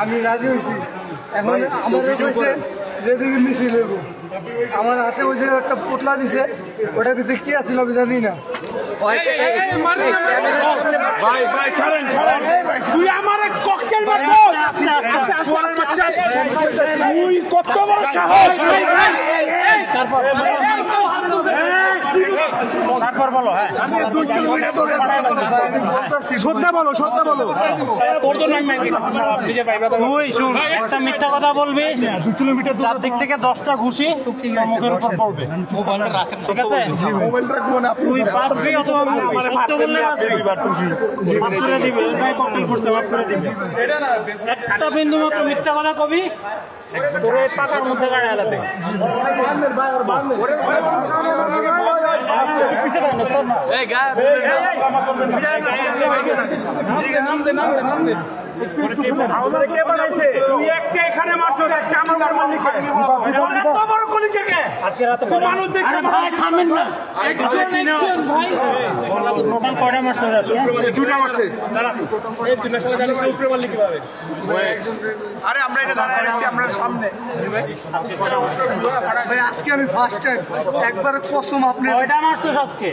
আমি রাজি হয়েছি। এখন আমার কইছে যেদিকে মিছিল হইব, আমার হাতে বসে একটা পোটলা দিছে, ওটার ভিতরে কি আছিল আমি জানি না। তুই আমার ককটেল মারছিস, তুই কত বড় সাহস! তারপর বলো, হ্যাঁ সত্যি বলো, সত্যি বলো। তুই শুন, একটা মিথ্যা কথা বলবি, 2 কিলোমিটার চারদিক থেকে 10টা ঘুষি মুখের উপর পড়বে, ঠিক আছে? তুই পারবি অথবা সত্য বললে মাফ করে দিবে, ককটেল করতে মাফ করে দিবে। একটা বিন্দু মাত্র মিথ্যা কথা কবি, তোর এই পাতার মধ্যে গাড়ি আলাদা। আরে আমরা এটা দাঁড়ায় আছি, আমরা সামনে। আজকে আমি ফার্স্ট টাইম একবার কসম আপনি কয়টা মারছস আজকে?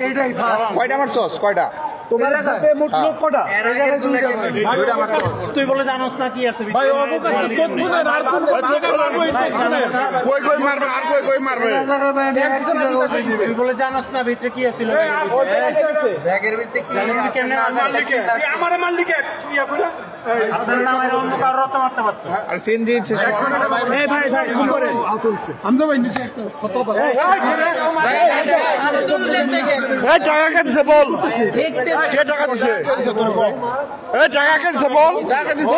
এইটাই ফার্স্ট। কয়টা মারছস? কয়টা? তোমার সাথে মোট লোক কটা? তুই বলে জানোস না কি আছে? ভাই কই কই মারবে, আর কই কই মারবে? তুই বলে জানোস না ভিতরে কি আছিল? ব্যাগের ভিতরে কি আমারে মারলি কে? আপনার নাম এর অন্য কারোর রক্ত মারতে পারছো? আর সিনজি এই ভাই ভাই কি করে? আমরা ভাই নিচে একটা ছোট ভাই এই টাকা কে দিছে বল? কে টাকা দিছে? এই টাকা কে দিছে বল? টাকা দিছে।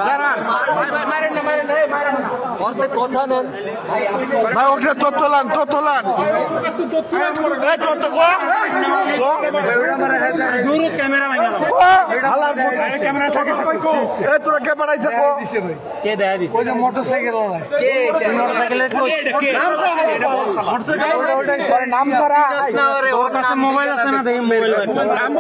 দাঁড়ান ভাই, ভাই মারেন না, মারেন না, এই মারেন না। কথা নেন ভাই ওকে তোলান, তোলান। এই তো কো দূর ক্যামেরা ভাঙা দাও। হালার ক্যামেরা থাকে কো? এই তোরা কে বাড়াইছে কো? কে দেয়া দিছে? ওই যে মোটরসাইকেল ওলা কে মোটরসাইকেলের কই? মোটরসাইকেল নাম ছাড়া তোর কাছে মোবাইল আছে না? দেখি মোবাইল নাম